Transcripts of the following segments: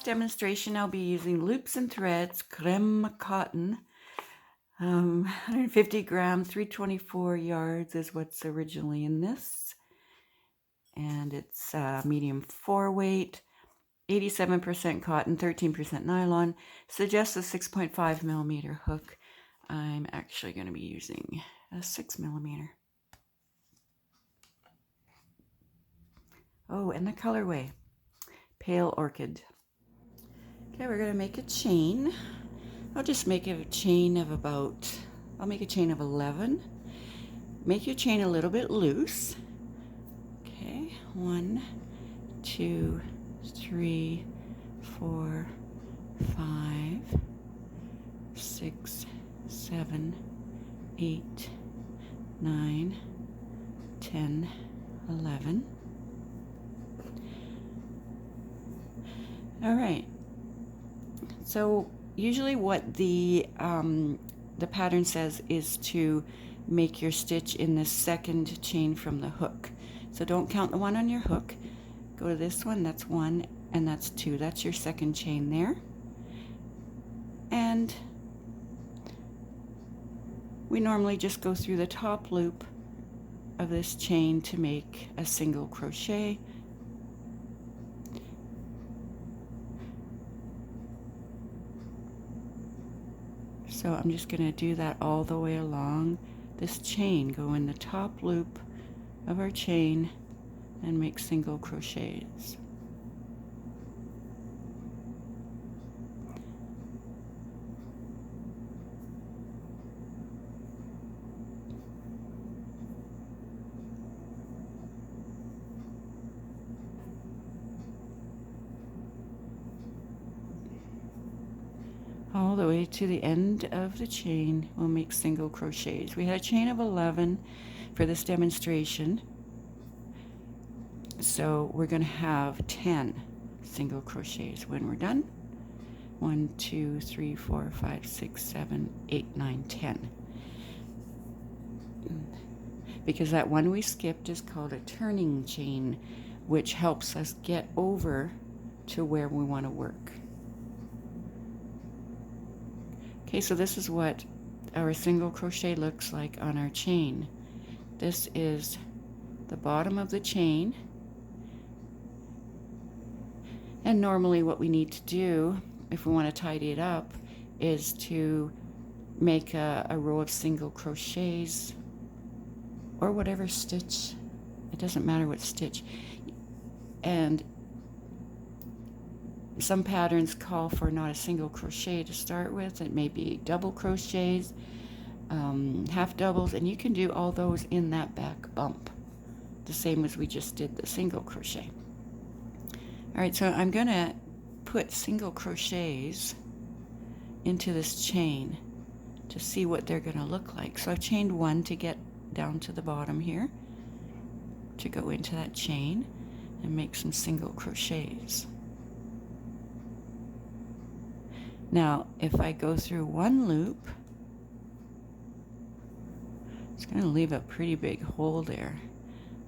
this demonstration, I'll be using loops and threads, creme cotton, 150 grams, 324 yards is what's originally in this. And it's medium 4 weight, 87% cotton, 13% nylon. Suggests a 6.5 millimeter hook. I'm actually going to be using a 6 millimeter. Oh, and the colorway, Pale Orchid. Okay, we're going to make a chain. I'll just make a chain of I'll make a chain of 11. Make your chain a little bit loose. Okay, 1, 2, 3, 4, 5, 6, 7, 8, 9, 10, 11. All right. So usually what the pattern says is to make your stitch in the second chain from the hook. So don't count the one on your hook. Go to this one, that's 1, and that's 2. That's your second chain there. And we normally just go through the top loop of this chain to make a single crochet. So I'm just going to do that all the way along this chain. Go in the top loop of our chain and make single crochets. All the way to the end of the chain, we'll make single crochets. We had a chain of 11 for this demonstration, so we're going to have 10 single crochets when we're done. 1, 2, 3, 4, 5, 6, 7, 8, 9, 10. Because that one we skipped is called a turning chain, which helps us get over to where we want to work. Okay, so this is what our single crochet looks like on our chain. This is the bottom of the chain. And normally what we need to do, if we want to tidy it up, is to make a row of single crochets or whatever stitch. It doesn't matter what stitch. And some patterns call for not a single crochet to start with. It may be double crochets, half doubles, and you can do all those in that back bump, the same as we just did the single crochet. All right, so I'm going to put single crochets into this chain to see what they're going to look like. So I've chained 1 to get down to the bottom here, to go into that chain and make some single crochets. Now, if I go through one loop, it's going to leave a pretty big hole there.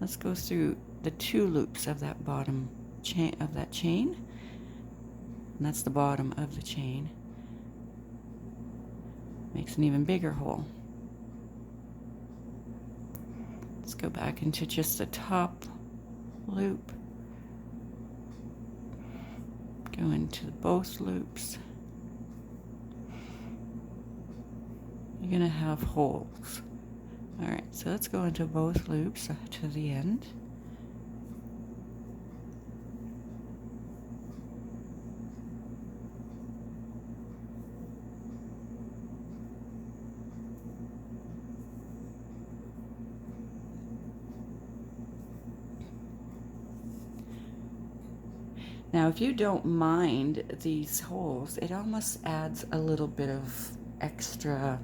Let's go through the 2 loops of that bottom chain and that's the bottom of the chain. Makes an even bigger hole. Let's go back into just the top loop. Go into both loops. You're going to have holes. All right, so let's go into both loops to the end. Now, if you don't mind these holes, it almost adds a little bit of extra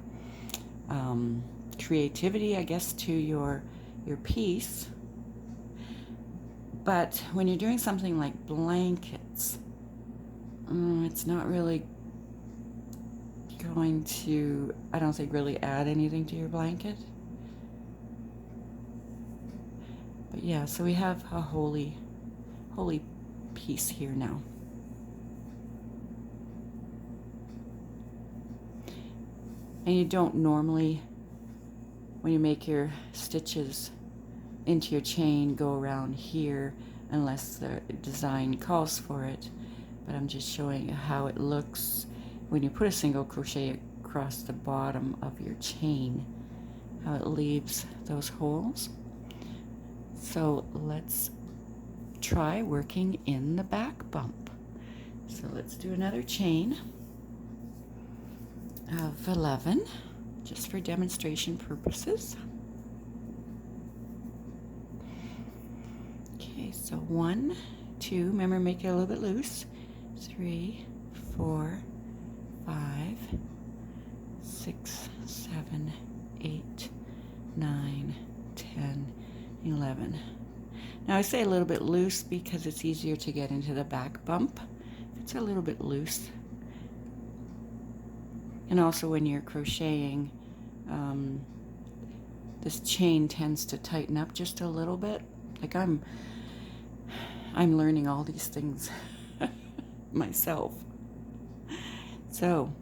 creativity, I guess, to your piece. But when you're doing something like blankets, it's not really going to, I don't think, really add anything to your blanket. But yeah, so we have a holy piece here now. And you don't normally, when you make your stitches into your chain, go around here unless the design calls for it. But I'm just showing you how it looks when you put a single crochet across the bottom of your chain, how it leaves those holes. So let's try working in the back bump. So let's do another chain of 11, just for demonstration purposes. Okay, so 1, 2, remember, make it a little bit loose. 3, 4, 5, 6, 7, 8, 9, 10, 11. Now I say a little bit loose because it's easier to get into the back bump. It's a little bit loose. And also when you're crocheting, this chain tends to tighten up just a little bit. Like I'm learning all these things myself. So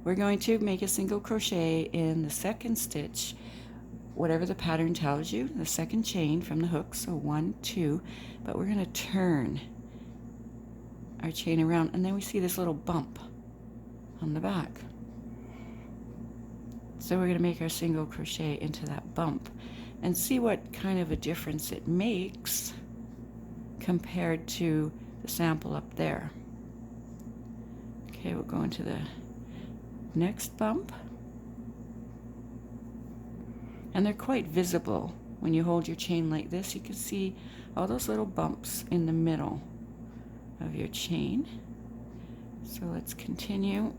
we're going to make a single crochet in the second stitch, whatever the pattern tells you, the second chain from the hook. So 1, 2, but we're going to turn our chain around, and then we see this little bump on the back. So we're going to make our single crochet into that bump and see what kind of a difference it makes compared to the sample up there. Okay, we'll go into the next bump. And they're quite visible. When you hold your chain like this, you can see all those little bumps in the middle of your chain. So let's continue.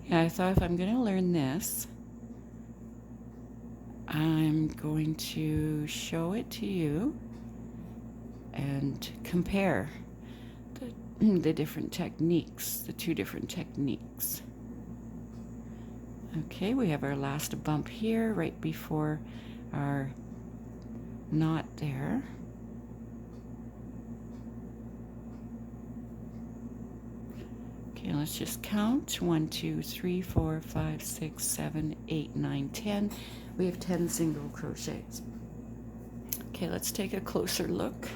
Yeah, I thought if I'm going to learn this, I'm going to show it to you and compare the different techniques, the two different techniques. Okay, we have our last bump here right before our knot there. Okay, let's just count. 1, 2, 3, 4, 5, 6, 7, 8, 9, 10. We have 10 single crochets. Okay, let's take a closer look.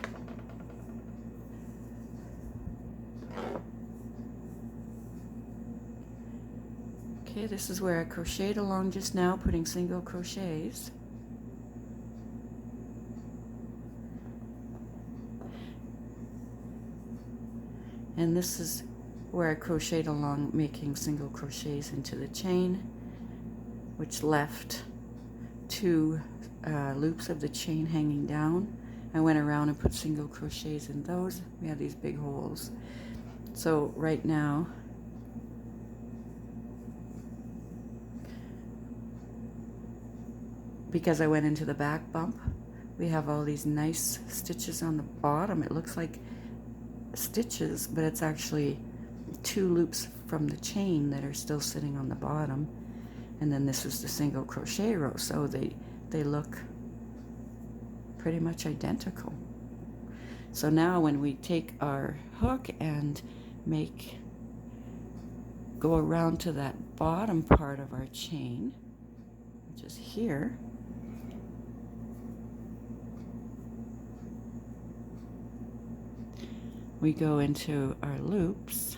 Okay, this is where I crocheted along just now, putting single crochets. And this is where I crocheted along, making single crochets into the chain, which left 2 loops of the chain hanging down. I went around and put single crochets in those. We have these big holes. So right now, because I went into the back bump, we have all these nice stitches on the bottom. It looks like stitches, but it's actually 2 loops from the chain that are still sitting on the bottom. And then this is the single crochet row, so they look pretty much identical. So now when we take our hook and go around to that bottom part of our chain, which is here, we go into our loops.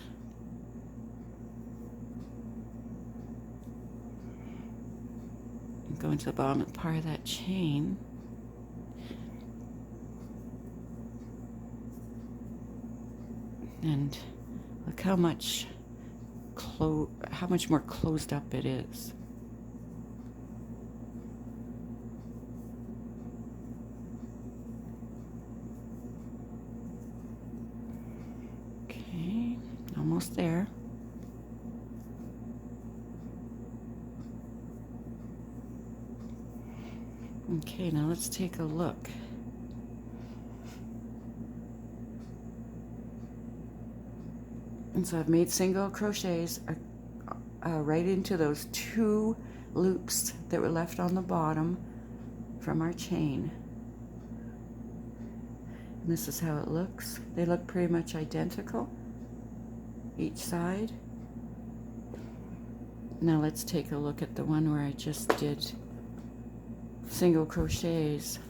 And go into the bottom part of that chain. And look how much more closed up it is. Okay, almost there. Okay, now let's take a look. And so I've made single crochets right into those 2 loops that were left on the bottom from our chain. And this is how it looks. They look pretty much identical, each side. Now let's take a look at the one where I just did single crochets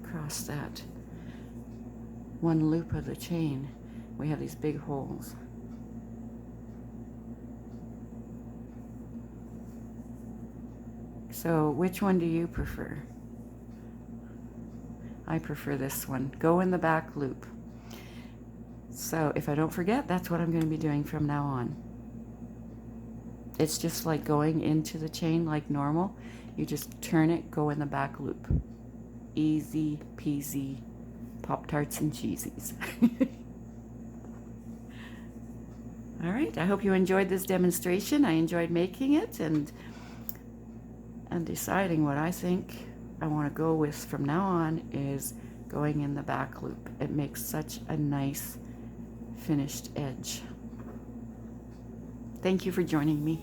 across that 1 loop of the chain. We have these big holes. So which one do you prefer? I prefer this one. Go in the back loop. So if I don't forget, that's what I'm going to be doing from now on. It's just like going into the chain like normal. You just turn it, go in the back loop. Easy peasy, Pop-Tarts and cheesies. All right, I hope you enjoyed this demonstration. I enjoyed making it and deciding what I think I want to go with from now on is going in the back loop. It makes such a nice finished edge. Thank you for joining me.